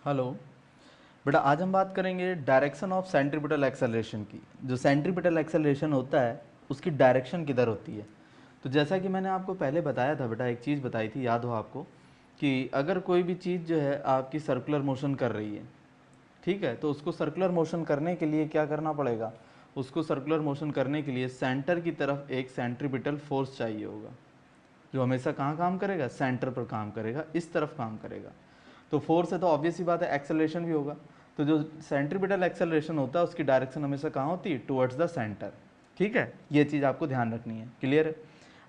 Hello बेटा, आज हम बात करेंगे डायरेक्शन ऑफ सेंट्रीपिटल एक्सेलरेशन की। जो सेंट्रीपिटल एक्सेलरेशन होता है उसकी डायरेक्शन किधर होती है। तो जैसा कि मैंने आपको पहले बताया था बेटा, एक चीज़ बताई थी, याद हो आपको, कि अगर कोई भी चीज़ जो है आपकी सर्कुलर मोशन कर रही है, ठीक है, तो उसको सर्कुलर मोशन करने के लिए क्या करना पड़ेगा। उसको सर्कुलर मोशन करने के लिए सेंटर की तरफ एक सेंट्रीपिटल फोर्स चाहिए होगा, जो हमेशा कहाँ काम करेगा, सेंटर पर काम करेगा, इस तरफ काम करेगा। तो फोर्स है तो ऑब्वियस सी बात है एक्सेलरेशन भी होगा। तो जो सेंट्रीपिटल एक्सेलरेशन होता है उसकी डायरेक्शन हमेशा कहाँ होती है, टुवर्ड्स द सेंटर। ठीक है, ये चीज़ आपको ध्यान रखनी है। क्लियर है।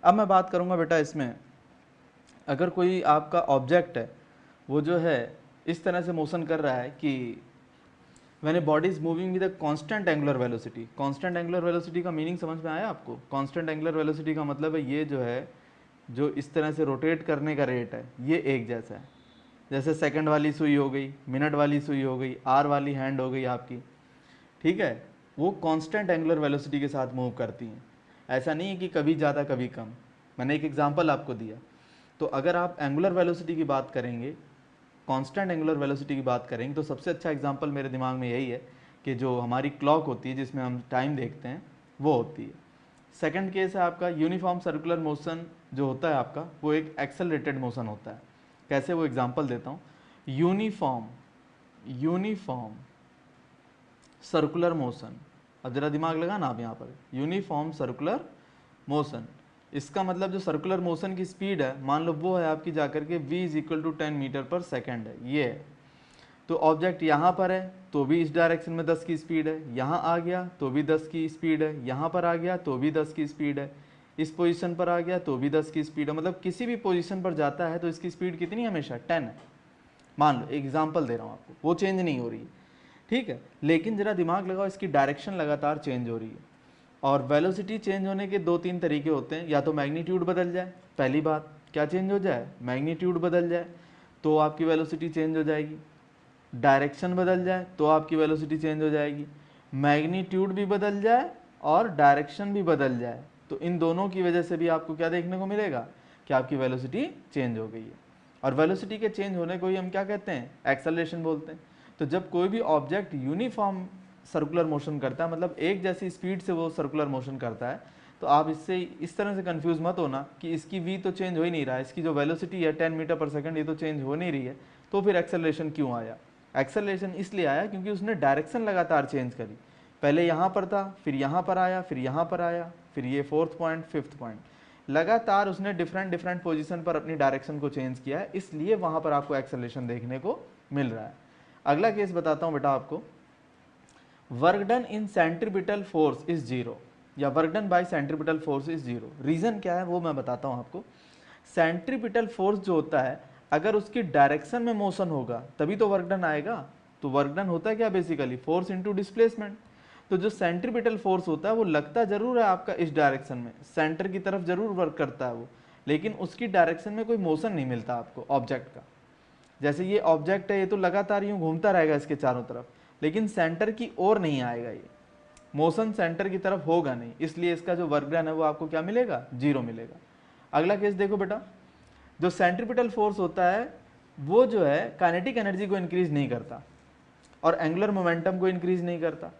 अब मैं बात करूँगा बेटा इसमें, अगर कोई आपका ऑब्जेक्ट है वो जो है इस तरह से मोशन कर रहा है कि when a body is moving with a constant angular velocity. Constant angular velocity का मीनिंग समझ में आया आपको। कांस्टेंट एंगुलर वेलोसिटी का मतलब है ये जो है, जो इस तरह से रोटेट करने का रेट है ये एक जैसा है। जैसे सेकंड वाली सुई हो गई, मिनट वाली सुई हो गई, आर वाली हैंड हो गई आपकी, ठीक है, वो कांस्टेंट एंगुलर वेलोसिटी के साथ मूव करती हैं। ऐसा नहीं है कि कभी ज़्यादा कभी कम। मैंने एक एग्जांपल आपको दिया। तो अगर आप एंगुलर वेलोसिटी की बात करेंगे, कांस्टेंट एंगुलर वेलोसिटी की बात करेंगे, तो सबसे अच्छा एग्जांपल मेरे दिमाग में यही है कि जो हमारी क्लॉक होती है जिसमें हम टाइम देखते हैं वो होती है। सेकंड केस है आपका यूनिफॉर्म सर्कुलर मोशन। जो होता है आपका वो एक एक्सेलरेटेड मोशन होता है। कैसे, वो एग्जांपल देता हूँ। Uniform uniform circular motion. अब जरा दिमाग लगाना आप यहाँ पर, यूनिफॉर्म सर्कुलर मोशन, इसका मतलब जो सर्कुलर मोशन की स्पीड है, मान लो वो है आपकी जाकर के v is equal to 10 metre per second है, ये है। तो ऑब्जेक्ट यहाँ पर है तो भी इस डायरेक्शन में 10 की स्पीड है, यहाँ आ गया तो भी 10 की स्पीड है, यहाँ पर आ गया तो भी 10 की स्पीड है, इस पोजीशन पर आ गया तो भी 10 की स्पीड है। मतलब किसी भी पोजीशन पर जाता है तो इसकी स्पीड कितनी, हमेशा 10 है। मान लो एग्जाम्पल दे रहा हूँ आपको, वो चेंज नहीं हो रही है, ठीक है। लेकिन जरा दिमाग लगाओ, इसकी डायरेक्शन लगातार चेंज हो रही है। और वेलोसिटी चेंज होने के दो तीन तरीके होते हैं। या तो मैग्नीट्यूड बदल जाए, पहली बात, क्या चेंज हो जाए, मैग्नीट्यूड बदल जाए तो आपकी वेलोसिटी चेंज हो जाएगी। डायरेक्शन बदल जाए तो आपकी वेलोसिटी चेंज हो जाएगी। मैग्नीट्यूड भी बदल जाए और डायरेक्शन भी बदल जाए तो इन दोनों की वजह से भी आपको क्या देखने को मिलेगा कि आपकी वेलोसिटी चेंज हो गई है। और वेलोसिटी के चेंज होने को ही हम क्या कहते हैं, एक्सेलरेशन बोलते हैं। तो जब कोई भी ऑब्जेक्ट यूनिफॉर्म सर्कुलर मोशन करता है, मतलब एक जैसी स्पीड से वो सर्कुलर मोशन करता है, तो आप इससे इस तरह से कंफ्यूज मत होना कि इसकी v तो चेंज हो ही नहीं रहा है, इसकी जो वेलोसिटी है 10 मीटर पर सेकंड ये तो चेंज हो नहीं रही है, तो फिर एक्सेलरेशन क्यों आया। एक्सेलरेशन इसलिए आया क्योंकि उसने डायरेक्शन लगातार चेंज करी। पहले यहाँ पर था, फिर यहाँ पर आया, फिर यहाँ पर आया, फिर ये फोर्थ पॉइंट, फिफ्थ पॉइंट, लगातार उसने डिफरेंट डिफरेंट पोजीशन पर अपनी डायरेक्शन को चेंज किया है, इसलिए वहाँ पर आपको एक्सेलरेशन देखने को मिल रहा है। अगला केस बताता हूँ बेटा आपको, work done in centripetal force is zero, या work done by centripetal force is zero. Reason क्या है वो मैं बताता हूं आपको। सेंट्रीपिटल फोर्स जो होता है, अगर उसकी डायरेक्शन में मोशन होगा तभी तो वर्क डन आएगा। तो वर्क डन होता है क्या, बेसिकली फोर्स इनटू डिस्प्लेसमेंट। तो जो सेंट्रीपिटल फोर्स होता है वो लगता जरूर है आपका इस डायरेक्शन में, सेंटर की तरफ जरूर वर्क करता है वो, लेकिन उसकी डायरेक्शन में कोई मोशन नहीं मिलता आपको ऑब्जेक्ट का। जैसे ये ऑब्जेक्ट है, ये तो लगातार यूं घूमता रहेगा इसके चारों तरफ, लेकिन सेंटर की ओर नहीं आएगा, ये मोशन सेंटर की तरफ होगा नहीं, इसलिए इसका जो वर्क डन है वो आपको क्या मिलेगा, जीरो मिलेगा। अगला केस देखो बेटा, जो सेंट्रीपिटल फोर्स होता है वो जो है काइनेटिक एनर्जी को इंक्रीज नहीं करता और एंगुलर मोमेंटम को इंक्रीज नहीं करता।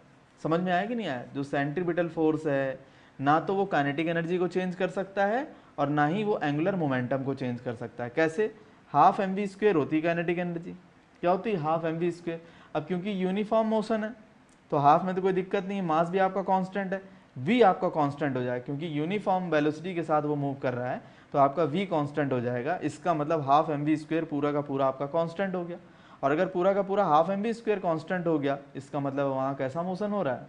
समझ में आया कि नहीं आया। जो सेंट्रीपिटल फोर्स है ना तो वो काइनेटिक एनर्जी को चेंज कर सकता है और ना ही वो एंगुलर मोमेंटम को चेंज कर सकता है। कैसे, हाफ एम वी स्क्वेयर होती है काइनेटिक एनर्जी, क्या होती है, हाफ एम वी स्क्वेयर। अब क्योंकि यूनिफॉर्म मोशन है तो हाफ में तो कोई दिक्कत नहीं है, मास भी आपका कांस्टेंट है, वी आपका कांस्टेंट हो जाएगा, क्योंकि यूनिफॉर्म वेलोसिटी के साथ वो मूव कर रहा है तो आपका वी कांस्टेंट हो जाएगा। इसका मतलब हाफ एम वी स्क्वेयर पूरा का पूरा आपका कांस्टेंट हो गया। और अगर पूरा का पूरा half M V square constant हो गया, इसका मतलब वहाँ कैसा मोशन हो रहा है,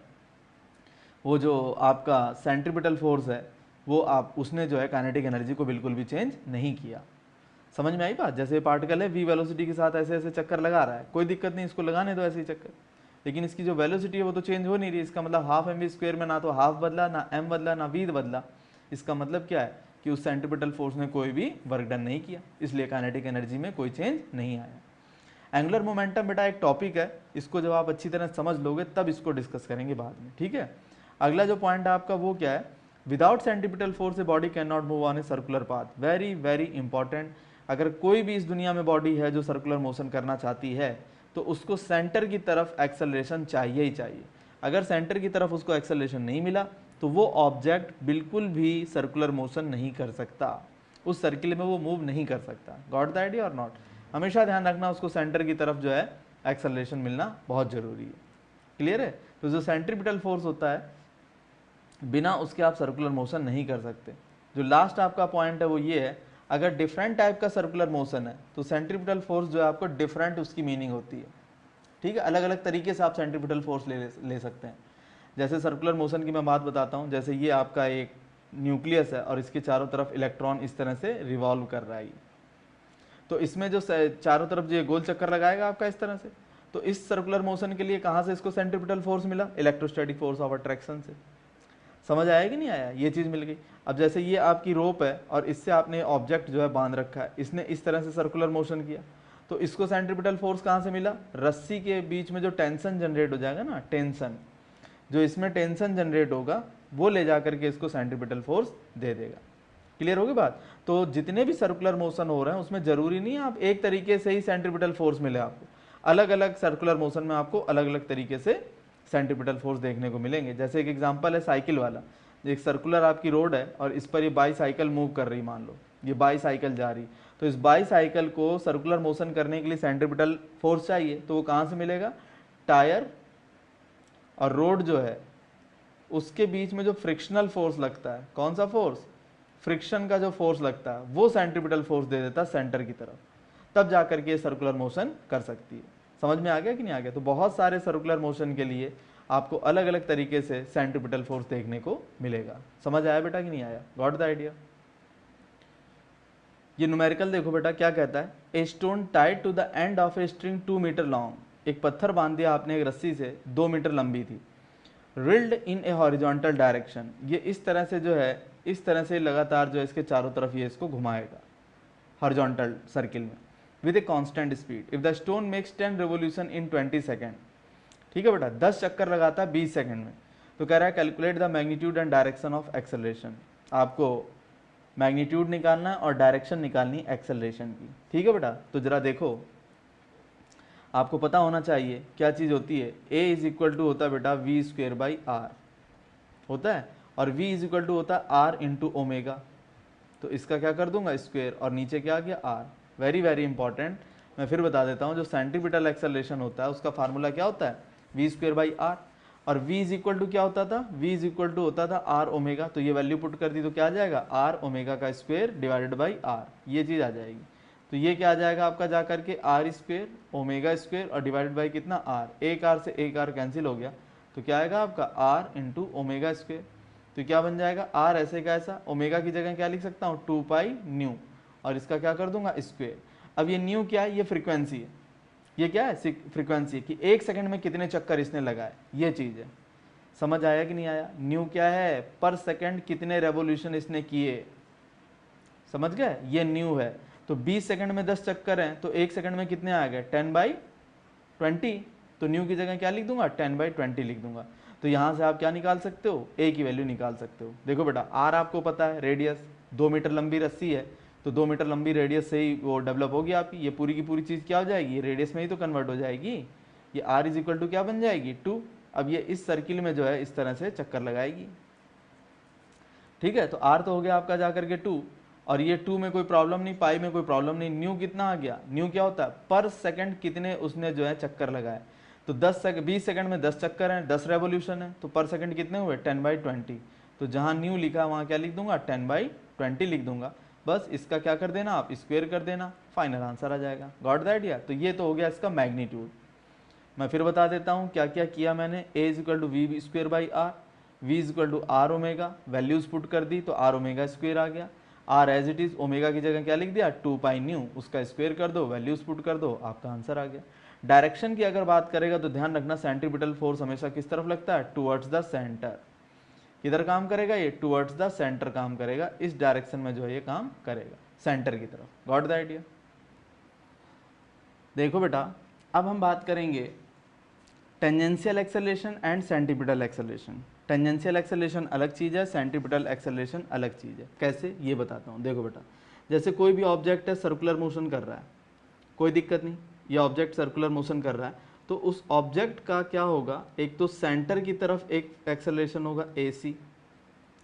वो जो आपका सेंट्रीपिटल फोर्स है वो आप उसने जो है काइनेटिक एनर्जी को बिल्कुल भी चेंज नहीं किया। समझ में आई बात। जैसे पार्टिकल है वी वेलोसिटी के साथ ऐसे ऐसे चक्कर लगा रहा है, कोई दिक्कत नहीं, इसको लगाने दो ऐसे ही चक्कर, लेकिन इसकी जो वेलोसिटी है वो तो चेंज हो नहीं रही। इसका मतलब हाफ एम वी स्क्वेयर में ना तो हाफ बदला, ना एम बदला, ना वी बदला। इसका मतलब क्या है कि उस सेंट्रीपिटल फोर्स ने कोई भी वर्क डन नहीं किया, इसलिए काइनेटिक एनर्जी में कोई चेंज नहीं आया। एंगुलर मोमेंटम बेटा एक टॉपिक है, इसको जब आप अच्छी तरह समझ लोगे तब इसको डिस्कस करेंगे बाद में, ठीक है। अगला जो पॉइंट है आपका वो क्या है, without centripetal force a body can not move on a circular path. Very very important. अगर कोई भी इस दुनिया में बॉडी है जो सर्कुलर मोशन करना चाहती है तो उसको सेंटर की तरफ एक्सेलरेशन चाहिए ही चाहिए। अगर सेंटर की तरफ उसको एक्सेलरेशन नहीं मिला तो वो ऑब्जेक्ट बिल्कुल भी सर्कुलर मोशन नहीं कर सकता, उस सर्किल में वो मूव नहीं कर सकता। गॉट द आइडिया और नॉट? हमेशा ध्यान रखना उसको सेंटर की तरफ जो है एक्सेलरेशन मिलना बहुत जरूरी है। क्लियर है? तो जो सेंट्रीपिटल फोर्स होता है बिना उसके आप सर्कुलर मोशन नहीं कर सकते। जो लास्ट आपका पॉइंट है वो ये है, अगर डिफरेंट टाइप का सर्कुलर मोशन है तो सेंट्रीपिटल फोर्स जो है आपको डिफरेंट उसकी मीनिंग होती है। ठीक है, अलग अलग तरीके से आप सेंट्रीपिटल फोर्स ले सकते हैं। जैसे सर्कुलर मोशन की मैं बात बताता हूँ, जैसे ये आपका एक न्यूक्लियस है और इसके चारों तरफ इलेक्ट्रॉन इस तरह से रिवॉल्व कर रहा है, तो इसमें जो चारों तरफ जो गोल चक्कर लगाएगा आपका इस तरह से, तो इस सर्कुलर मोशन के लिए कहाँ से इसको सेंट्रीपिटल फोर्स मिला? इलेक्ट्रोस्टैटिक फोर्स ऑफ अट्रैक्शन से। समझ आया कि नहीं आया? ये चीज़ मिल गई। अब जैसे ये आपकी रोप है और इससे आपने ऑब्जेक्ट जो है बांध रखा है, इसने इस तरह से सर्कुलर मोशन किया, तो इसको सेंट्रीपिटल फोर्स कहाँ से मिला? रस्सी के बीच में जो टेंशन जनरेट हो जाएगा ना, टेंशन, जो इसमें टेंशन जनरेट होगा वो ले जा करके इसको सेंट्रीपिटल फोर्स दे देगा। क्लियर होगी बात? तो जितने भी सर्कुलर मोशन हो रहे हैं उसमें जरूरी नहीं है आप एक तरीके से ही सेंट्रीपिटल फोर्स मिले, आपको अलग अलग सर्कुलर मोशन में आपको अलग अलग तरीके से सेंट्रीपिटल फोर्स देखने को मिलेंगे। जैसे एक एग्जांपल है साइकिल वाला, एक सर्कुलर आपकी रोड है और इस पर ये बाईसाइकिल मूव कर रही, मान लो ये बाईसाइकिल जा रही, तो इस बाईसाइकिल को सर्कुलर मोशन करने के लिए सेंट्रीपिटल फोर्स चाहिए, तो वो कहाँ से मिलेगा? टायर और रोड जो है उसके बीच में जो फ्रिक्शनल फोर्स लगता है, कौन सा फोर्स? फ्रिक्शन का जो फोर्स लगता है वो सेंट्रीपिटल फोर्स दे देता है सेंटर की तरफ, तब जाकर के सर्कुलर मोशन कर सकती है। समझ में आ गया कि नहीं आ गया? तो बहुत सारे सर्कुलर मोशन के लिए आपको अलग अलग तरीके से सेंट्रीपिटल फोर्स देखने को मिलेगा। समझ आया बेटा कि नहीं आया? Got the idea? ये न्यूमेरिकल देखो बेटा क्या कहता है, a stone tied to the end of a string 2 metre long, एक पत्थर बांध दिया आपने एक रस्सी से 2 मीटर लंबी थी, रिल्ड इन ए हॉरिजॉन्टल डायरेक्शन, ये इस तरह से जो है इस तरह से लगातार जो है इसके चारों तरफ ये इसको घुमाएगा हॉरिजॉन्टल सर्किल में with a constant speed. If the stone makes 10 revolution in 20 second, ठीक है बेटा, 10 चक्कर लगाता है 20 सेकंड में, तो कह रहा है calculate the magnitude and direction of acceleration. आपको मैग्नीट्यूड निकालना है और डायरेक्शन निकालनी एक्सेलरेशन की। ठीक है बेटा, तो जरा देखो, आपको पता होना चाहिए क्या चीज़ होती है, ए इज इक्वल टू होता है बेटा वी स्क्वेयर बाई आर होता है, और v इज इक्वल टू होता है आर इंटू ओमेगा, तो इसका क्या कर दूंगा स्क्वेयर और नीचे क्या आ गया आर। वेरी वेरी इंपॉर्टेंट, मैं फिर बता देता हूँ, जो सेंट्रीपिटल एक्सेलरेशन होता है उसका फार्मूला क्या होता है? वी स्क्वेयर बाई आर, और v इज इक्वल टू क्या होता था? v इज इक्वल टू होता था आर ओमेगा, तो ये वैल्यू पुट कर दी तो क्या आ जाएगा? आर ओमेगा का स्क्वेयर डिवाइडेड बाई आर, ये चीज़ आ जाएगी। तो ये क्या आ जाएगा आपका जा करके आर स्क्वेयर ओमेगा स्क्वेयर और डिवाइडेड बाई कितना आर, एक आर से एक आर कैंसिल हो गया, तो क्या आएगा आपका आर इंटू ओमेगा स्क्वेयर। तो क्या बन जाएगा? आर ऐसे का ऐसा, ओमेगा की जगह क्या लिख सकता हूँ? 2 पाई न्यू, और इसका क्या कर दूंगा? स्क्वेयर। अब ये न्यू क्या है? ये फ्रीक्वेंसी है। ये क्या है? फ्रीक्वेंसी है कि 1 सेकंड में कितने चक्कर इसने लगाए, ये चीज़ है। समझ आया कि नहीं आया? न्यू क्या है? पर सेकंड कितने रेवोल्यूशन इसने किए, समझ गए? ये न्यू है। तो 20 सेकंड में 10 चक्कर हैं, तो 1 सेकंड में कितने आ गए? 10/20, तो न्यू की जगह क्या लिख दूंगा? 10/20 लिख दूंगा। तो यहाँ से आप क्या निकाल सकते हो? ए की वैल्यू निकाल सकते हो। देखो बेटा, आर आपको पता है रेडियस, 2 मीटर लंबी रस्सी है, तो 2 मीटर लंबी रेडियस से ही वो डेवलप होगी आपकी, ये पूरी की पूरी चीज़ क्या हो जाएगी? ये रेडियस में ही तो कन्वर्ट हो जाएगी। ये आर इज इक्वल टू क्या बन जाएगी? 2। अब ये इस सर्किल में जो है इस तरह से चक्कर लगाएगी। ठीक है, तो आर तो हो गया आपका जा करके 2, और ये 2 में कोई प्रॉब्लम नहीं, पाई में कोई प्रॉब्लम नहीं। न्यू कितना आ गया? न्यू क्या होता है? पर सेकंड कितने उसने जो है चक्कर लगाए, तो 20 सेकंड में 10 चक्कर हैं, 10 रेवोल्यूशन है, तो पर सेकंड कितने हुए? 10/20। तो जहाँ न्यू लिखा वहाँ क्या लिख दूंगा? 10/20 लिख दूंगा। बस इसका क्या कर देना आप? स्क्वेयर कर देना, फाइनल आंसर आ जाएगा। Got the idea? तो ये तो हो गया इसका मैग्नीट्यूड। मैं फिर बता देता हूँ क्या क्या किया मैंने। A is equal to v square by r, v is equal to r omega, values put कर दी तो आर ओमेगा स्क्वेयर आ गया। R as it is, omega की जगह क्या लिख दिया? 2 पाई न्यू, उसका स्क्वेयर कर दो, वैल्यूज पुट कर दो, आपका आंसर आ गया। डायरेक्शन की अगर बात करेगा तो ध्यान रखना सेंट्रीपिटल फोर्स हमेशा किस तरफ लगता है? Towards the centre. किधर काम करेगा ये? टुवर्ड्स द सेंटर काम करेगा, इस डायरेक्शन में जो है ये काम करेगा, सेंटर की तरफ। Got the idea? देखो बेटा, अब हम बात करेंगे tangential acceleration and centripetal acceleration. Tangential acceleration अलग चीज़ है, सेंट्रीपिटल एक्सेलरेशन अलग चीज़ है। कैसे, ये बताता हूँ। देखो बेटा, जैसे कोई भी ऑब्जेक्ट है सर्कुलर मोशन कर रहा है, कोई दिक्कत नहीं, ये ऑब्जेक्ट सर्कुलर मोशन कर रहा है, तो उस ऑब्जेक्ट का क्या होगा, एक तो सेंटर की तरफ एक एक्सेलरेशन होगा AC,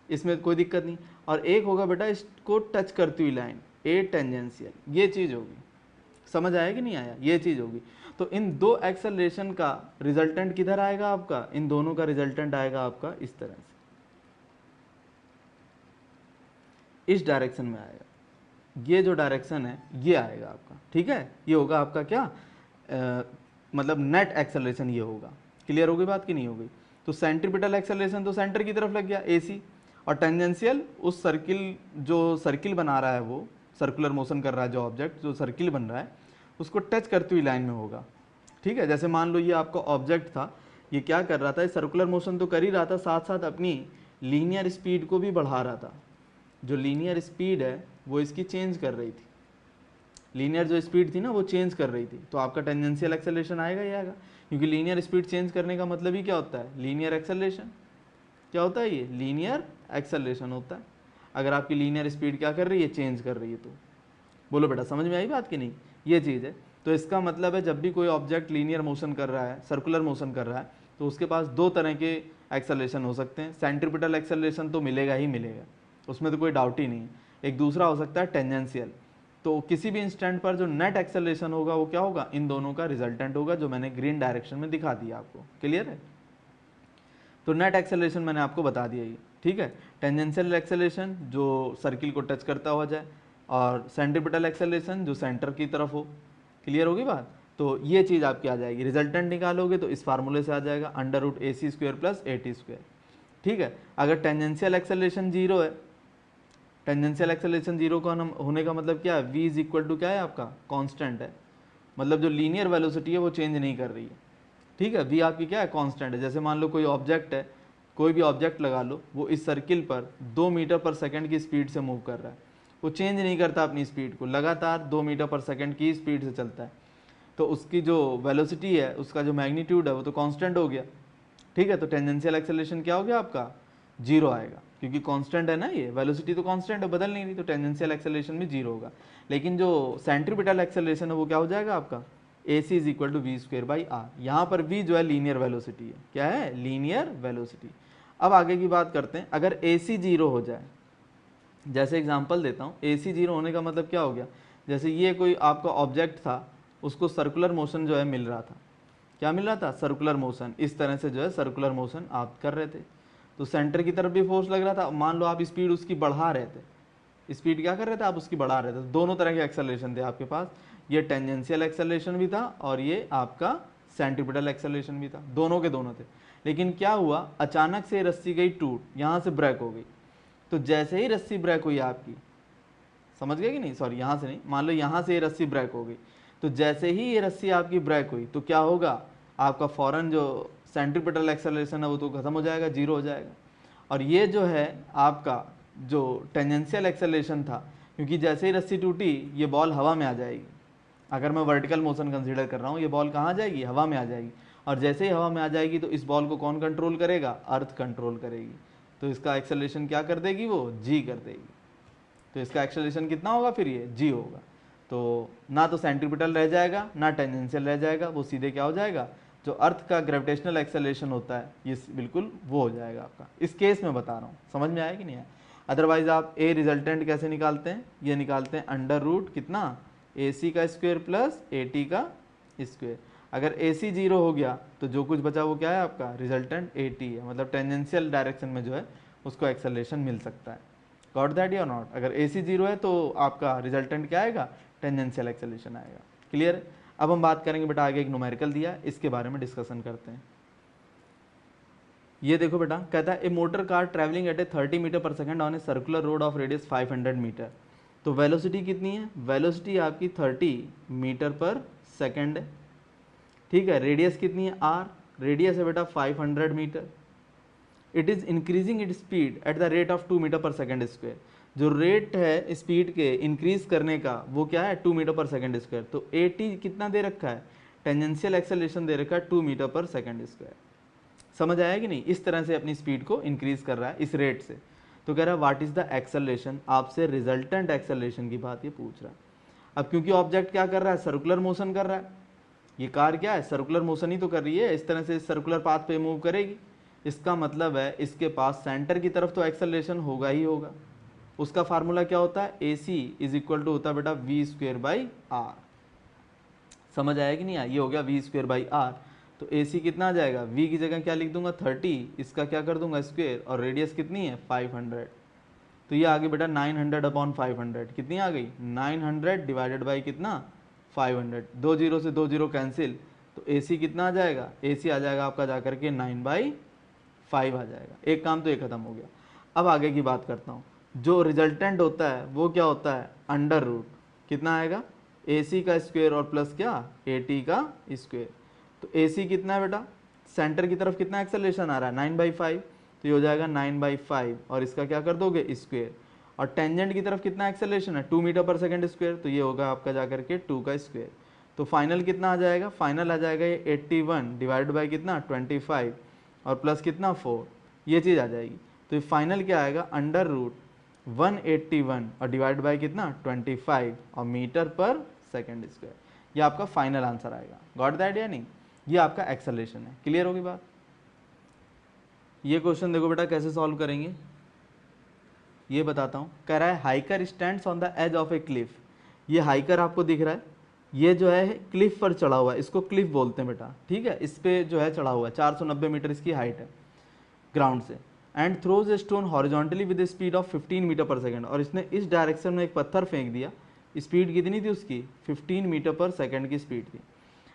इसमें कोई दिक्कत नहीं, और एक होगा बेटा इसको टच करती हुई लाइन A टेंजेंशियल, ये चीज़ होगी। समझ आया कि नहीं आया, ये चीज़ होगी। तो इन दो एक्सेलरेशन का रिजल्टेंट किधर आएगा आपका, इन दोनों का रिजल्टेंट आएगा आपका इस तरह से, इस डायरेक्शन में आएगा, ये जो डायरेक्शन है ये आएगा आपका, ठीक है। ये होगा आपका क्या मतलब नेट एक्सेलरेशन ये होगा। क्लियर हो गई बात कि नहीं हो गई। तो सेंट्रीपिटल एक्सेलरेशन तो सेंटर की तरफ लग गया AC, और टेंजेंशियल उस सर्किल, जो सर्किल बना रहा है, वो सर्कुलर मोशन कर रहा है जो ऑब्जेक्ट, जो सर्किल बन रहा है उसको टच करती हुई लाइन में होगा, ठीक है। जैसे मान लो ये आपका ऑब्जेक्ट था, ये क्या कर रहा था, सर्कुलर मोशन तो कर ही रहा था, साथ साथ अपनी लीनियर स्पीड को भी बढ़ा रहा था। जो लीनियर स्पीड है वो इसकी चेंज कर रही थी, लीनियर जो स्पीड थी ना वो चेंज कर रही थी, तो आपका टेंजेंशियल एक्सेलरेशन आएगा ही आएगा, क्योंकि लीनियर स्पीड चेंज करने का मतलब ही क्या होता है, लीनियर एक्सेलरेशन। क्या होता है ये, लीनियर एक्सेलरेशन होता है। अगर आपकी लीनियर स्पीड क्या कर रही है, चेंज कर रही है। तो बोलो बेटा समझ में आई बात कि नहीं, ये चीज़ है। तो इसका मतलब है जब भी कोई ऑब्जेक्ट लीनियर मोशन कर रहा है, सर्कुलर मोशन कर रहा है, तो उसके पास दो तरह के एक्सेलरेशन हो सकते हैं। सेंट्रीपिटल एक्सेलरेशन तो मिलेगा ही मिलेगा, उसमें तो कोई डाउट ही नहीं। एक दूसरा हो सकता है टेंजेंशियल। तो किसी भी इंस्टेंट पर जो नेट एक्सेलरेशन होगा वो क्या होगा, इन दोनों का रिजल्टेंट होगा, जो मैंने ग्रीन डायरेक्शन में दिखा दिया आपको। क्लियर है। तो नेट एक्सेलरेशन मैंने आपको बता दिया ये, ठीक है। टेंजेंशियल एक्सेलरेशन जो सर्किल को टच करता हुआ जाए, और सेंट्रीपिटल एक्सेलरेशन जो सेंटर की तरफ हो। क्लियर होगी बात। तो ये चीज़ आपकी आ जाएगी, रिजल्टेंट निकालोगे तो इस फार्मूले से आ जाएगा √AC² + AT², ठीक है। अगर टेंजेंशियल एक्सेलरेशन 0 है, टेंजेंशियल एक्सेलरेशन 0 का होने का मतलब क्या है, V = क्या है आपका, कांस्टेंट है, मतलब जो लीनियर वेलोसिटी है वो चेंज नहीं कर रही है, ठीक है। V आपकी क्या है, कांस्टेंट है। जैसे मान लो कोई ऑब्जेक्ट है, कोई भी ऑब्जेक्ट लगा लो, वो इस सर्किल पर 2 मीटर/सेकंड की स्पीड से मूव कर रहा है, वो चेंज नहीं करता अपनी स्पीड को, लगातार 2 मीटर/सेकंड की स्पीड से चलता है, तो उसकी जो वेलोसिटी है, उसका जो मैग्नीट्यूड है वो तो कांस्टेंट हो गया, ठीक है। तो टेंजेंशियल एक्सेलरेशन क्या हो गया आपका, 0 आएगा, क्योंकि कांस्टेंट है ना, ये वेलोसिटी तो कांस्टेंट है, बदल नहीं रही, तो टेंजेंशियल एक्सेलरेशन भी 0 होगा। लेकिन जो सेंट्रीपिटल एक्सेलरेशन है वो क्या हो जाएगा आपका, AC = V²/R। यहाँ पर V जो है लीनियर वेलोसिटी है, क्या है, लीनियर वेलोसिटी। अब आगे की बात करते हैं। अगर AC 0 हो जाए, जैसे एग्जांपल देता हूँ, AC 0 होने का मतलब क्या हो गया, जैसे ये कोई आपका ऑब्जेक्ट था, उसको सर्कुलर मोशन जो है मिल रहा था, क्या मिल रहा था, सर्कुलर मोशन। इस तरह से जो है सर्कुलर मोशन आप कर रहे थे, तो सेंटर की तरफ भी फोर्स लग रहा था। मान लो आप स्पीड उसकी बढ़ा रहे थे, स्पीड क्या कर रहे थे आप, उसकी बढ़ा रहे थे, दोनों तरह के एक्सेलरेशन थे आपके पास। ये टेंजेंशियल एक्सेलरेशन भी था और ये आपका सेंट्रीपिटल एक्सेलरेशन भी था, दोनों के दोनों थे। लेकिन क्या हुआ, अचानक से रस्सी गई टूट, यहाँ से ब्रेक हो गई। तो जैसे ही रस्सी ब्रेक हुई आपकी, समझ गए कि नहीं, सॉरी यहाँ से नहीं, मान लो यहाँ से ये रस्सी ब्रेक हो गई, तो जैसे ही ये रस्सी आपकी ब्रेक हुई तो क्या होगा, आपका फौरन जो सेंट्रीपिटल एक्सेलरेशन है वो तो खत्म हो जाएगा, 0 हो जाएगा। और ये जो है आपका जो टेंजेंशियल एक्सेलरेशन था, क्योंकि जैसे ही रस्सी टूटी ये बॉल हवा में आ जाएगी। अगर मैं वर्टिकल मोशन कंसीडर कर रहा हूँ, ये बॉल कहाँ जाएगी, हवा में आ जाएगी, और जैसे ही हवा में आ जाएगी तो इस बॉल को कौन कंट्रोल करेगा, अर्थ कंट्रोल करेगी। तो इसका एक्सेलरेशन क्या कर देगी, वो G कर देगी। तो इसका एक्सेलरेशन कितना होगा फिर, ये G होगा। तो ना तो सेंट्रीपिटल रह जाएगा ना टेंजेंशियल रह जाएगा, वो सीधे क्या हो जाएगा, जो अर्थ का ग्रेविटेशनल एक्सेलरेशन होता है ये बिल्कुल वो हो जाएगा आपका। इस केस में बता रहा हूँ, समझ में आया कि नहीं आया। अदरवाइज आप A रिजल्टेंट कैसे निकालते हैं, ये निकालते हैं √ कितना, AC² + AT का स्क्वायर। अगर AC 0 हो गया तो जो कुछ बचा वो क्या है आपका, रिजल्टेंट AT है, मतलब टेंजेंशियल डायरेक्शन में जो है उसको एक्सेलरेशन मिल सकता है। गॉट दैट या नॉट। अगर AC 0 है तो आपका रिजल्टेंट क्या आएगा, टेंजेंशियल एक्सेलरेशन आएगा। क्लियर है। अब हम बात करेंगे बेटा, आगे एक न्यूमेरिकल दिया, इसके बारे में डिस्कशन करते हैं। ये देखो बेटा, कहता है a motor car travelling at a 30 metre per second on a circular road of radius 500 metre. तो वेलोसिटी कितनी है, वेलोसिटी आपकी 30 मीटर/सेकंड है, ठीक है। रेडियस कितनी है, R, रेडियस है बेटा 500 metre. It is increasing it speed at the rate of 2 मीटर/सेकंड²। जो रेट है स्पीड के इंक्रीज करने का वो क्या है, 2 मीटर/सेकंड²। तो AT कितना दे रखा है, टेंजेंशियल एक्सेलरेशन दे रखा है 2 मीटर/सेकंड²। समझ आया कि नहीं, इस तरह से अपनी स्पीड को इंक्रीज कर रहा है इस रेट से। तो कह रहा है व्हाट इज द एक्सेलरेशन, आपसे रिजल्टेंट एक्सेलरेशन की बात ये पूछ रहा है। अब क्योंकि ऑब्जेक्ट क्या कर रहा है, सर्कुलर मोशन कर रहा है, ये कार क्या है, सर्कुलर मोशन ही तो कर रही है, इस तरह से सर्कुलर पाथ पे मूव करेगी। इसका मतलब है इसके पास सेंटर की तरफ तो एक्सेलरेशन होगा ही होगा। उसका फार्मूला क्या होता है, ए सी इज इक्वल टू होता है बेटा वी स्क्वेयर बाई आर। समझ आया कि नहीं आया, ये हो गया वी स्क्वेयर बाई आर। तो ए सी कितना आ जाएगा, वी की जगह क्या लिख दूंगा 30, इसका क्या कर दूंगा स्क्वेयर, और रेडियस कितनी है 500। तो ये आ गई बेटा 900 अपॉन 500, कितनी आ गई 900 डिवाइडेड बाई कितना 500। 2 जीरो से 2 जीरो कैंसिल, तो ए सी कितना आ जाएगा, ए सी आ जाएगा आपका जाकर के 9/5 आ जाएगा। एक काम तो ये खत्म हो गया। अब आगे की बात करता हूँ, जो रिजल्टेंट होता है वो क्या होता है अंडर रूट, कितना आएगा ए सी का स्क्वेयर और प्लस क्या ए टी का स्क्वेयर। तो ए सी कितना है बेटा, सेंटर की तरफ कितना एक्सेलरेशन आ रहा है 9/5, तो ये हो जाएगा 9/5 और इसका क्या कर दोगे स्क्वेयर। और टेंजेंट की तरफ कितना एक्सेलरेशन है 2 मीटर पर सेकेंड स्क्वेयर, तो ये होगा आपका जाकर के 2 का स्क्वेयर। तो फाइनल कितना आ जाएगा, फाइनल आ जाएगा ये 81 डिवाइड बाई कितना 25 और प्लस कितना 4, ये चीज़ आ जाएगी। तो ये फाइनल क्या आएगा अंडर रूट 181 और डिवाइड बाई कितना 25 और मीटर पर सेकेंड स्क्वायर। ये आपका फाइनल आंसर आएगा। गॉट द आइडिया नहीं, ये आपका एक्सेलरेशन है। क्लियर होगी बात। ये क्वेश्चन देखो बेटा कैसे सॉल्व करेंगे, ये बताता हूँ। कह रहा है hiker stands on the edge of a cliff. ये हाइकर आपको दिख रहा है, ये जो है क्लिफ पर चढ़ा हुआ है, इसको क्लिफ बोलते हैं बेटा, ठीक है। इस पे जो है चढ़ा हुआ है, 490 मीटर इसकी हाइट है ग्राउंड से। And throws a stone horizontally with speed of 15 metre per second. और इसने इस डायरेक्शन में एक पत्थर फेंक दिया, स्पीड कितनी थी उसकी 15 मीटर पर सेकेंड की स्पीड थी।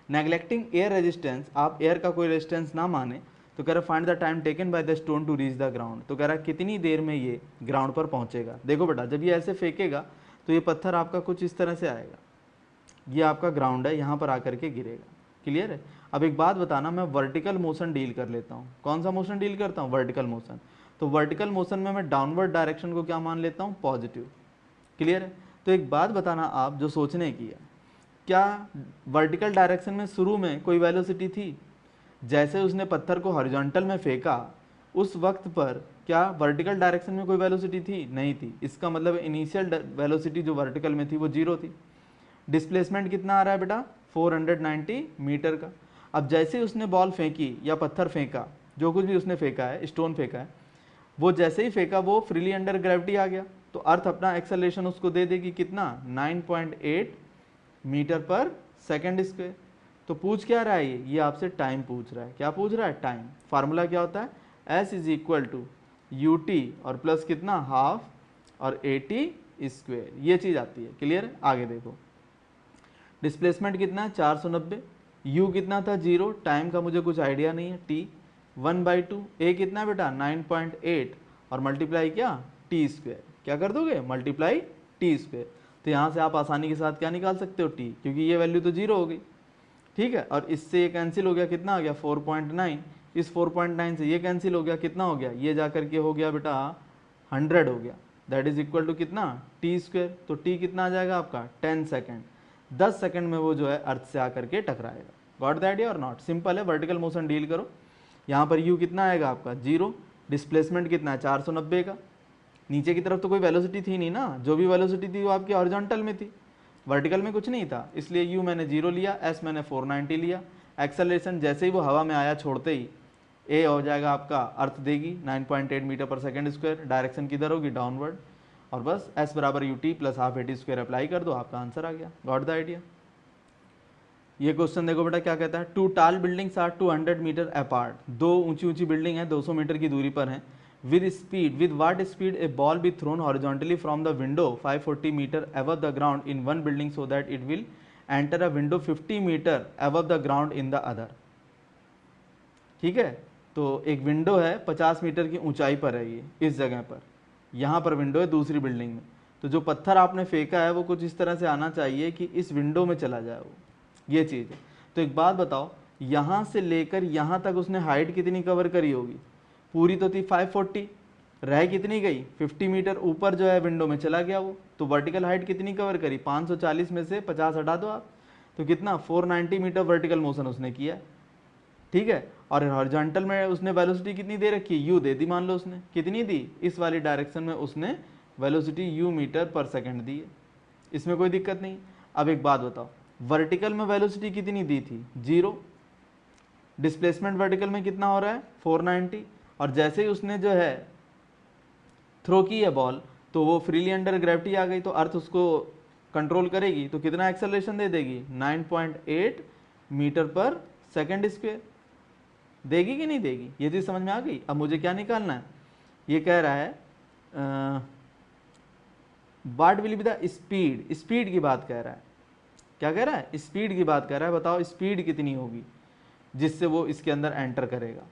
नेग्लेक्टिंग एयर रेजिस्टेंस, आप एयर का कोई रेजिस्टेंस ना माने, तो कह रहा है find the time taken by the stone to reach the ground. तो कह रहा है कितनी देर में ये ग्राउंड पर पहुंचेगा। देखो बेटा जब ये ऐसे फेंकेगा तो ये पत्थर आपका कुछ इस तरह से आएगा, ये आपका ग्राउंड है, यहाँ पर आकर के गिरेगा। क्लियर है। अब एक बात बताना, मैं वर्टिकल मोशन डील कर लेता हूँ। कौन सा मोशन डील करता हूँ, वर्टिकल मोशन। तो वर्टिकल मोशन में मैं डाउनवर्ड डायरेक्शन को क्या मान लेता हूँ, पॉजिटिव। क्लियर है। तो एक बात बताना आप जो सोचने की है, क्या वर्टिकल डायरेक्शन में शुरू में कोई वेलोसिटी थी, जैसे उसने पत्थर को हॉरिजॉन्टल में फेंका उस वक्त पर क्या वर्टिकल डायरेक्शन में कोई वेलोसिटी थी, नहीं थी। इसका मतलब इनिशियल वेलोसिटी जो वर्टिकल में थी वो 0 थी। डिस्प्लेसमेंट कितना आ रहा है बेटा 490 मीटर का। अब जैसे उसने बॉल फेंकी या पत्थर फेंका, जो कुछ भी उसने फेंका है, स्टोन फेंका है, वो जैसे ही फेंका वो फ्रीली अंडर ग्रेविटी आ गया, तो अर्थ अपना एक्सेलरेशन उसको दे देगी कितना 9.8 मीटर पर सेकेंड स्क्वायर। तो पूछ क्या रहा है ये आपसे टाइम पूछ रहा है। क्या पूछ रहा है, टाइम। फार्मूला क्या होता है, S is equal to U T और प्लस कितना हाफ और ए टी स्क्वेयर, ये चीज़ आती है। क्लियर है। आगे देखो, डिस्प्लेसमेंट कितना है 490, u कितना था 0, टाइम का मुझे कुछ आइडिया नहीं है, t 1/2, a कितना है बेटा 9.8 और मल्टीप्लाई क्या टी स्क्वेयर। क्या कर दोगे मल्टीप्लाई टी स्क्वेयर। तो यहाँ से आप आसानी के साथ क्या निकाल सकते हो t, क्योंकि ये वैल्यू तो 0 हो गई, ठीक है। और इससे ये कैंसिल हो गया, कितना आ गया 4.9, इस 4.9 से ये कैंसिल हो गया, कितना हो गया, ये जा करके हो गया बेटा 100 हो गया। दैट इज इक्वल टू कितना टी स्क्वेयर। तो t कितना आ जाएगा आपका 10 सेकेंड। 10 सेकंड में वो जो है अर्थ से आकर के टकराएगा। गॉट द आइडिया और नॉट। सिंपल है, वर्टिकल मोशन डील करो। यहाँ पर u कितना आएगा आपका 0, डिस्प्लेसमेंट कितना है 490 का, नीचे की तरफ तो कोई वेलोसिटी थी नहीं ना, जो भी वेलोसिटी थी वो आपकी हॉरिजॉन्टल में थी, वर्टिकल में कुछ नहीं था, इसलिए u मैंने 0 लिया, s मैंने 490 लिया। एक्सेलरेशन जैसे ही वो हवा में आया छोड़ते ही a हो जाएगा आपका, अर्थ देगी 9.8 metre per second square, direction किधर होगी डाउनवर्ड, और बस s बराबर U T plus half A T square apply कर दो, आपका आंसर आ गया। Got the idea. ये क्वेश्चन देखो बेटा क्या कहता है, 2 टाल बिल्डिंग्स आर 200 मीटर अपार्ट। 2 ऊंची ऊंची बिल्डिंग है 200 मीटर की दूरी पर हैं। With what speed a ball be thrown horizontally from the window 540 metre above the ground in one building so that it will enter a window 50 metre above the ground in the other. ठीक है, तो एक window है 50 metre की ऊंचाई पर है, ये इस जगह पर, यहाँ पर विंडो है दूसरी बिल्डिंग में। तो जो पत्थर आपने फेंका है वो कुछ इस तरह से आना चाहिए कि इस विंडो में चला जाए वो, ये चीज़ है। तो एक बात बताओ, यहाँ से लेकर यहाँ तक उसने हाइट कितनी कवर करी होगी, पूरी तो थी 540, रह कितनी गई 50 मीटर ऊपर जो है विंडो में चला गया वो। तो वर्टिकल हाइट कितनी कवर करी, 540 में से 50 हटा दो आप, तो कितना 490 मीटर वर्टिकल मोशन उसने किया। ठीक है, और हॉरिजॉन्टल में उसने वेलोसिटी कितनी दे रखी है, u दे दी, मान लो उसने कितनी दी, इस वाली डायरेक्शन में उसने velocity u metre per second दी है, इसमें कोई दिक्कत नहीं। अब एक बात बताओ, वर्टिकल में वेलोसिटी कितनी दी थी 0, डिस्प्लेसमेंट वर्टिकल में कितना हो रहा है 490, और जैसे ही उसने जो है थ्रो की है बॉल तो वो फ्रीली अंडर ग्रेविटी आ गई, तो अर्थ उसको कंट्रोल करेगी, तो कितना एक्सेलरेशन दे देगी 9.8 मीटर पर सेकेंड स्क्वायर देगी कि नहीं देगी। ये चीज़ समझ में आ गई। अब मुझे क्या निकालना है, ये कह रहा है what will be the speed, speed की बात कह रहा है। क्या कह रहा है, स्पीड की बात कर रहा है। बताओ स्पीड कितनी होगी जिससे वो इसके अंदर एंटर करेगा,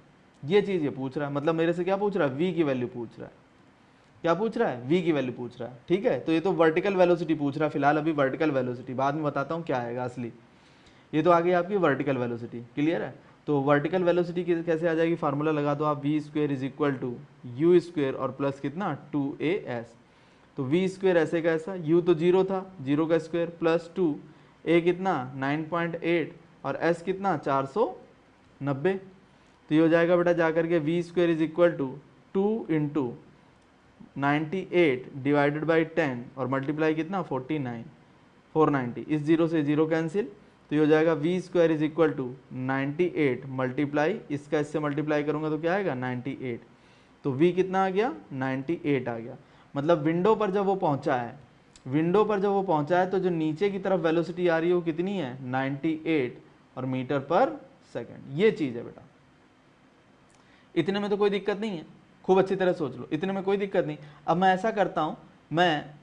ये चीज़ ये पूछ रहा है। मतलब मेरे से क्या पूछ रहा है, v की वैल्यू पूछ रहा है। क्या पूछ रहा है, v की वैल्यू पूछ रहा है। ठीक है, तो ये तो वर्टिकल वेलोसिटी पूछ रहा है फिलहाल, अभी वर्टिकल वेलोसिटी, बाद में बताता हूँ क्या आएगा असली। ये तो आ गई आपकी वर्टिकल वेलोसिटी, क्लियर है। तो वर्टिकल वेलोसिटी कैसे आ जाएगी, फार्मूला लगा दो आप, V square is equal to U square और प्लस कितना 2as। तो वी स्क्वेयर ऐसे का ऐसा, यू तो 0 था, 0 का स्क्वायर प्लस 2, ए कितना 9.8 और एस कितना 490। तो ये हो जाएगा बेटा जाकर के V square is equal to 2 into 98 divided by 10 और मल्टीप्लाई कितना 49, 490, इस जीरो से जीरो कैंसिल, तो ये हो जाएगा V square is equal to 98 multiply इसका इससे मल्टीप्लाई करूंगा तो क्या आएगा 98। तो वी कितना आ गया 98 आ गया। मतलब विंडो पर जब वो पहुंचा है, विंडो पर जब वो पहुंचा है तो जो नीचे की तरफ वेलोसिटी आ रही है वो कितनी है 98 और मीटर पर सेकंड। ये चीज है बेटा, इतने में तो कोई दिक्कत नहीं है, खूब अच्छी तरह सोच लो, इतने में कोई दिक्कत नहीं। अब मैं ऐसा करता हूं, मैं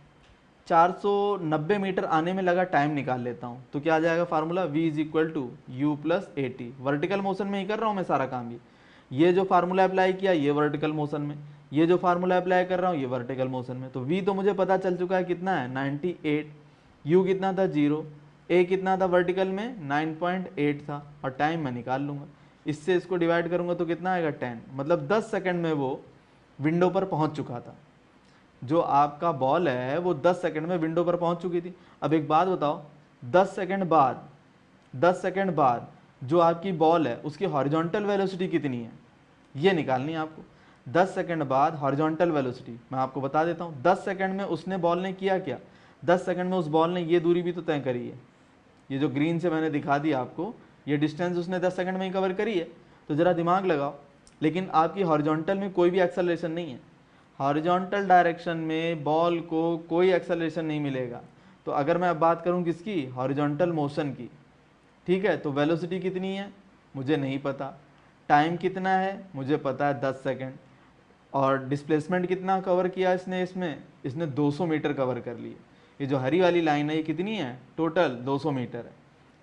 490 मीटर आने में लगा टाइम निकाल लेता हूं, तो क्या आ जाएगा formula v is equal to U plus A T. Vertical motion में ही कर रहा हूं मैं सारा काम, ये जो फार्मूला अप्लाई किया ये वर्टिकल मोशन में, ये जो फार्मूला अप्लाई कर रहा हूँ ये वर्टिकल मोशन में। तो v तो मुझे पता चल चुका है कितना है 98, u कितना था 0, a कितना था वर्टिकल में 9.8 था, और टाइम मैं निकाल लूंगा, इससे इसको डिवाइड करूंगा तो कितना आएगा 10। मतलब 10 सेकंड में वो विंडो पर पहुंच चुका था। जो आपका बॉल है वो 10 सेकंड में विंडो पर पहुंच चुकी थी। अब एक बात बताओ, 10 सेकंड बाद जो आपकी बॉल है उसकी हॉरिजॉन्टल वेलोसिटी कितनी है, ये निकालनी है आपको। 10 सेकंड बाद हॉरिजॉन्टल वेलोसिटी मैं आपको बता देता हूँ। 10 सेकंड में उसने बॉल ने किया क्या, 10 सेकंड में उस बॉल ने ये दूरी भी तो तय करी है, ये जो ग्रीन से मैंने दिखा दिया आपको, ये डिस्टेंस उसने 10 सेकंड में ही कवर करी है। तो ज़रा दिमाग लगाओ, लेकिन आपकी हॉरिजॉन्टल में कोई भी एक्सेलरेशन नहीं है, हॉरिजॉन्टल डायरेक्शन में बॉल को कोई एक्सेलरेशन नहीं मिलेगा। तो अगर मैं अब बात करूं किसकी, हॉरिजॉन्टल मोशन की, ठीक है, तो वेलोसिटी कितनी है मुझे नहीं पता, टाइम कितना है मुझे पता है 10 सेकंड, और डिस्प्लेसमेंट कितना कवर किया इसने 200 मीटर कवर कर लिए। ये जो हरी वाली लाइन है ये कितनी है, टोटल 200 मीटर है।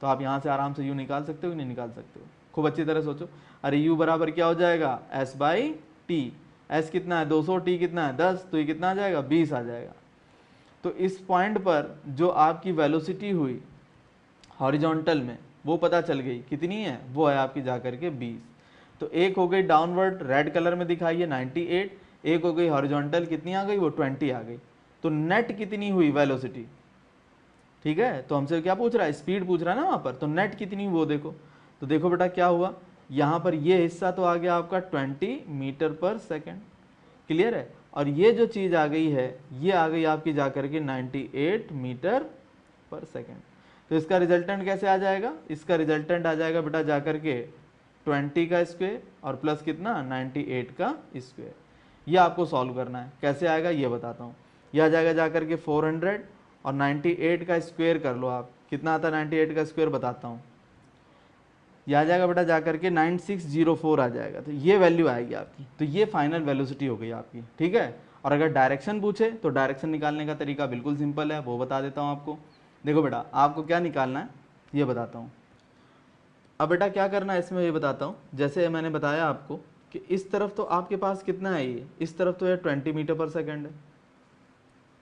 तो आप यहाँ से आराम से यू निकाल सकते हो कि नहीं निकाल सकते हो, खूब अच्छी तरह सोचो। अरे यू बराबर क्या हो जाएगा एस बाई टी, एस कितना है 200, टी कितना है 10, तो ये कितना आ जाएगा 20 आ जाएगा। तो इस पॉइंट पर जो आपकी वेलोसिटी हुई हॉरिजॉन्टल में वो पता चल गई कितनी है, वो है आपकी जाकर के 20। तो एक हो गई डाउनवर्ड रेड कलर में दिखाई है 98, एक हो गई हॉरिजॉन्टल कितनी आ गई वो 20 आ गई। तो नेट कितनी हुई वेलोसिटी, ठीक है, तो हमसे क्या पूछ रहा है स्पीड पूछ रहा है ना वहां पर, तो नेट कितनी वो देखो। तो देखो बेटा क्या हुआ, यहाँ पर ये हिस्सा तो आ गया आपका 20 मीटर पर सेकेंड, क्लियर है, और ये जो चीज आ गई है ये आ गई आपकी जाकर के 98 मीटर पर सेकेंड। तो इसका रिजल्टेंट कैसे आ जाएगा, इसका रिजल्टेंट आ जाएगा बेटा जाकर के 20 का स्क्वायर और प्लस कितना 98 का स्क्वायर। ये आपको सॉल्व करना है, कैसे आएगा ये बताता हूँ। यह आ जाएगा जाकर के 400 और 98 का स्क्वायर कर लो आप, कितना आता है 98 का स्क्वायर बताता हूँ, यह आ जाएगा बेटा जाकर के 9604 आ जाएगा। तो ये वैल्यू आएगी आपकी, तो ये फाइनल वेलोसिटी हो गई आपकी, ठीक है। और अगर डायरेक्शन पूछे तो डायरेक्शन निकालने का तरीका बिल्कुल सिंपल है, वो बता देता हूँ आपको। देखो बेटा आपको क्या निकालना है ये बताता हूँ। अब बेटा क्या करना है इसमें ये बताता हूँ। जैसे मैंने बताया आपको कि इस तरफ तो आपके पास कितना है, ये इस तरफ तो ये 20 मीटर पर सेकेंड है,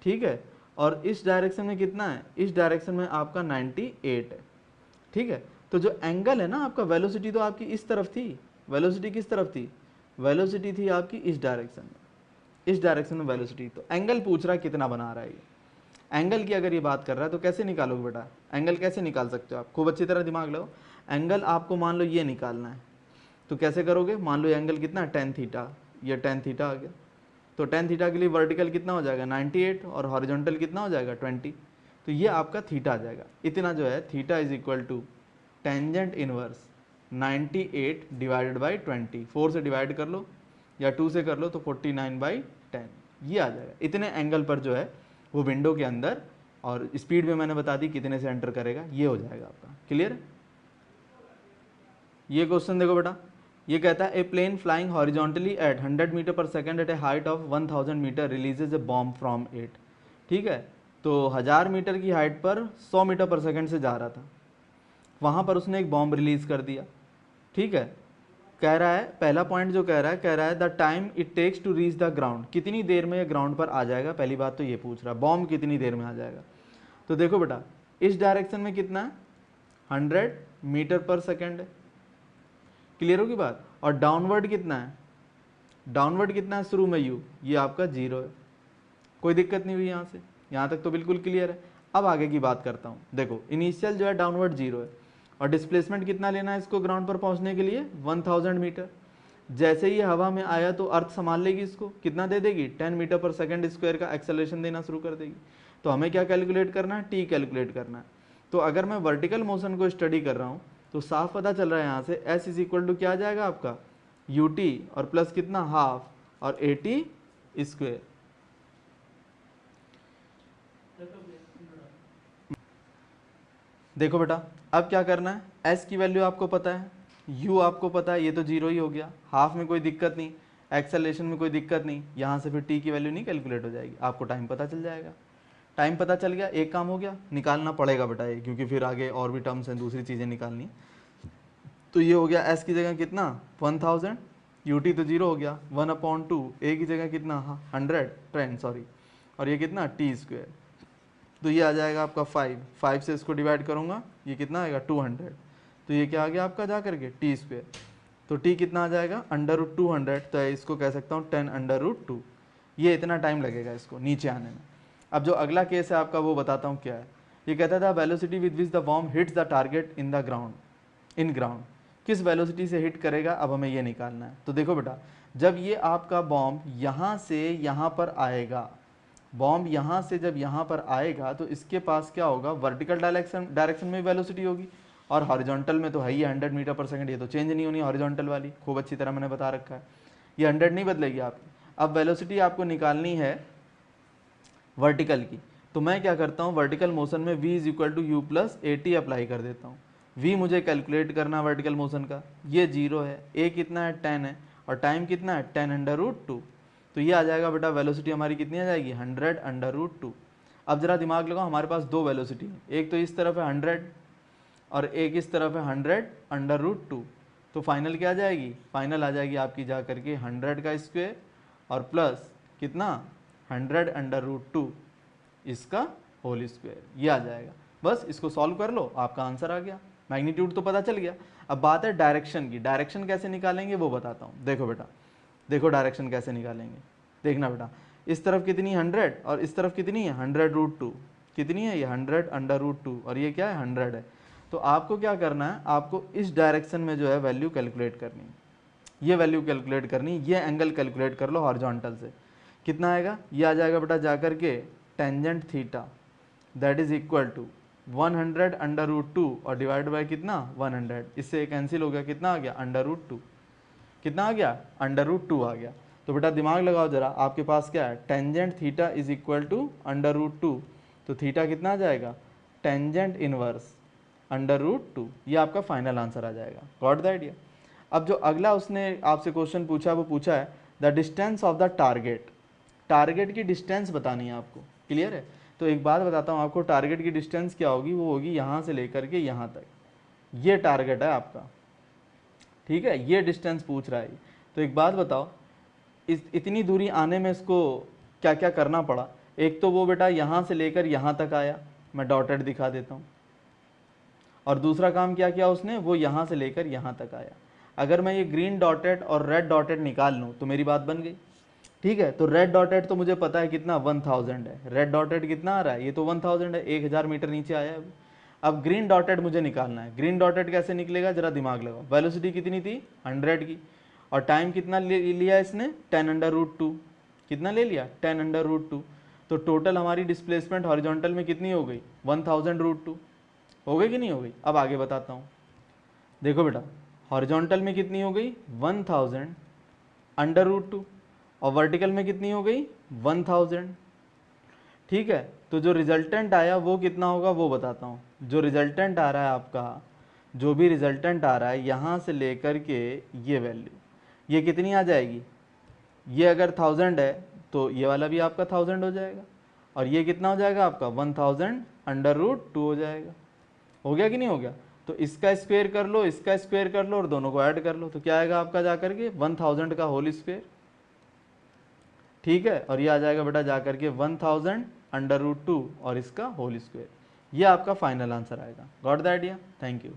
ठीक है, और इस डायरेक्शन में कितना है, इस डायरेक्शन में आपका 98 है, ठीक है। तो जो एंगल है ना आपका, वेलोसिटी तो आपकी इस तरफ थी, वेलोसिटी किस तरफ थी, वेलोसिटी थी आपकी इस डायरेक्शन में, इस डायरेक्शन में वेलोसिटी। तो एंगल पूछ रहा है कितना बना रहा है ये, एंगल की अगर ये बात कर रहा है तो कैसे निकालोगे बेटा, एंगल कैसे निकाल सकते हो आप, खूब अच्छी तरह दिमाग लगाओ। एंगल आपको मान लो ये निकालना है, तो कैसे करोगे, मान लो एंगल कितना है 10 थीटा, ये 10 थीटा आ गया। तो 10 थीटा के लिए वर्टिकल कितना हो जाएगा 98 और हॉरिजॉन्टल कितना हो जाएगा 20। तो ये आपका थीटा आ जाएगा। इतना जो है theta is equal to tangent inverse 98 divided by 20, 4 से डिवाइड कर लो या 2 से कर लो तो 49/10 ये आ जाएगा। इतने एंगल पर जो है वो विंडो के अंदर, और स्पीड में मैंने बता दी कितने से एंटर करेगा, ये हो जाएगा आपका। क्लियर? ये क्वेश्चन देखो बेटा, ये कहता है a plane flying horizontally at 100 metre per second at a height of 1000 metre releases a bomb from it. ठीक है, तो 1000 मीटर की हाइट पर 100 मीटर पर सेकंड से जा रहा था, वहाँ पर उसने एक बॉम्ब रिलीज कर दिया। ठीक है, कह रहा है पहला पॉइंट जो कह रहा है the time it takes to reach the ground, कितनी देर में ये ग्राउंड पर आ जाएगा। पहली बात तो ये पूछ रहा है बॉम्ब कितनी देर में आ जाएगा। तो देखो बेटा इस डायरेक्शन में कितना है, 100 मीटर पर सेकंड है। क्लियर होगी बात? और डाउनवर्ड कितना है, डाउनवर्ड कितना है शुरू में यू, ये आपका 0 है, कोई दिक्कत नहीं हुई यहाँ से, यहाँ तक तो बिल्कुल क्लियर है। अब आगे की बात करता हूँ। देखो इनिशियल जो है डाउनवर्ड 0 है, और डिस्प्लेसमेंट कितना लेना है इसको ग्राउंड पर पहुँचने के लिए, 1000 मीटर। जैसे ही हवा में आया तो अर्थ संभाल लेगी इसको, कितना दे देगी, 10 मीटर पर सेकंड स्क्वायर का एक्सेलरेशन देना शुरू कर देगी। तो हमें क्या कैलकुलेट करना है, टी कैलकुलेट करना है। तो अगर मैं वर्टिकल मोशन को स्टडी कर रहा हूँ तो साफ पता चल रहा है यहाँ से s इज इक्वल टू क्या आ जाएगा आपका, ut और प्लस कितना हाफ और at स्क्वायर। देखो बेटा अब क्या करना है, s की वैल्यू आपको पता है, u आपको पता है, ये तो 0 ही हो गया, हाफ में कोई दिक्कत नहीं, एक्सेलरेशन में कोई दिक्कत नहीं, यहाँ से फिर t की वैल्यू नहीं कैलकुलेट हो जाएगी, आपको टाइम पता चल जाएगा। टाइम पता चल गया, एक काम हो गया, निकालना पड़ेगा बेटा ये, क्योंकि फिर आगे और भी टर्म्स हैं, दूसरी चीज़ें निकालनी। तो ये हो गया s की जगह कितना 1000, ut तो 0 हो गया, 1/2, a की जगह कितना 10 सॉरी, और ये कितना t स्क्वायर, तो ये आ जाएगा आपका 5 से इसको डिवाइड करूँगा, ये कितना आएगा 200, तो ये क्या आ गया आपका जा करके t स्क्वायर। तो t कितना आ जाएगा √200, तो इसको कह सकता हूँ 10√2। ये इतना टाइम लगेगा इसको नीचे आने में। अब जो अगला केस है आपका वो बताता हूँ क्या है। ये कहता था velocity with which the bomb hits the target in the ground, in ground, किस वेलोसिटी से हिट करेगा, अब हमें ये निकालना है। तो देखो बेटा जब ये आपका बॉम्ब यहाँ से यहाँ पर आएगा, बॉम्ब यहाँ से जब यहाँ पर आएगा तो इसके पास क्या होगा, वर्टिकल डायरेक्शन में वेलोसिटी होगी, और हॉरिजॉन्टल में तो है ही 100 मीटर पर सेकंड, ये तो चेंज नहीं होनी हॉरिजॉन्टल वाली, खूब अच्छी तरह मैंने बता रखा है, ये 100 नहीं बदलेगी आपकी। अब वेलोसिटी आपको निकालनी है वर्टिकल की, तो मैं क्या करता हूँ वर्टिकल मोशन में v is equal to U plus AT apply कर देता हूँ। v मुझे कैलकुलेट करना वर्टिकल मोशन का, ये 0 है, a कितना है 10 है, और टाइम कितना है 10√2, तो ये आ जाएगा बेटा वेलोसिटी हमारी कितनी आ जाएगी 100√2। अब जरा दिमाग लगाओ, हमारे पास दो वेलोसिटी है, एक तो इस तरफ है 100 और एक इस तरफ है 100√2, तो फाइनल क्या आ जाएगी, फाइनल आ जाएगी आपकी जा करके 100 का स्क्वायर और प्लस कितना 100√2 इसका होल स्क्वायर, ये आ जाएगा। बस इसको सॉल्व कर लो, आपका आंसर आ गया, मैग्नीट्यूड तो पता चल गया। अब बात है डायरेक्शन की, डायरेक्शन कैसे निकालेंगे वो बताता हूँ। देखो बेटा, देखो डायरेक्शन कैसे निकालेंगे, देखना बेटा, इस तरफ कितनी 100 और इस तरफ कितनी है 100√2, कितनी है ये 100√2 और ये क्या है 100 है। तो आपको क्या करना है, आपको इस डायरेक्शन में जो है वैल्यू कैलकुलेट करनी है, ये वैल्यू कैलकुलेट करनी, ये एंगल कैलकुलेट कर लो हॉरिजॉन्टल से, कितना आएगा, ये आ जाएगा बेटा जा करके tangent theta that is equal to 100√2 और डिवाइड बाय कितना 100, इससे कैंसिल हो गया, कितना आ गया √2, कितना आ गया √2 आ गया। तो बेटा दिमाग लगाओ जरा, आपके पास क्या है tangent theta is equal to √2, तो थीटा कितना आ जाएगा टेंजेंट इनवर्स √2, ये आपका फाइनल आंसर आ जाएगा। Got the idea. अब जो अगला उसने आपसे क्वेश्चन पूछा वो पूछा है the distance of the target, target की डिस्टेंस बतानी है आपको, क्लियर है। तो एक बात बताता हूँ आपको, टारगेट की डिस्टेंस क्या होगी, वो होगी यहाँ से लेकर के यहाँ तक, ये टारगेट है आपका, ठीक है, ये डिस्टेंस पूछ रहा है। तो एक बात बताओ, इतनी दूरी आने में इसको क्या क्या करना पड़ा। एक तो वो बेटा यहाँ से लेकर यहाँ तक आया, मैं डॉटेड दिखा देता हूँ, और दूसरा काम क्या किया उसने, वो यहाँ से लेकर यहाँ तक आया। अगर मैं ये ग्रीन डॉटेड और रेड डॉटेड निकाल लूँ तो मेरी बात बन गई, ठीक है। तो रेड डॉटेड तो मुझे पता है कितना 1000 है, रेड डॉटेड कितना आ रहा है, ये तो 1000 है, 1000 मीटर नीचे आया है। अब ग्रीन डॉटेड मुझे निकालना है, ग्रीन डॉटेड कैसे निकलेगा जरा दिमाग लगाओ। वेलोसिटी कितनी थी 100 की, और टाइम कितना लिया इसने 10√2, कितना ले लिया 10√2, तो टोटल हमारी डिस्प्लेसमेंट हॉरिजॉन्टल में कितनी हो गई 1000√2 हो गई कि नहीं हो गई। अब आगे बताता हूँ, देखो बेटा हॉरिजॉन्टल में कितनी हो गई 1000√2 और वर्टिकल में कितनी हो गई 1000। ठीक है, तो जो रिजल्टेंट आया वो कितना होगा वो बताता हूँ। जो रिजल्टेंट आ रहा है आपका, जो भी रिजल्टेंट आ रहा है यहाँ से लेकर के ये वैल्यू, ये कितनी आ जाएगी, ये अगर 1000 है तो ये वाला भी आपका 1000 हो जाएगा, और ये कितना हो जाएगा आपका 1000√2 हो जाएगा। हो गया कि नहीं हो गया। तो इसका स्क्वायर कर लो, इसका स्क्वायर कर लो और दोनों को ऐड कर लो, तो क्या आएगा आपका जाकर के 1000 का होल स्क्वायर। ठीक है, और ये आ जाएगा बेटा जाकर के 1000√2 और इसका होल स्क्वायर। ये आपका फाइनल आंसर आएगा। Got the idea, thank you.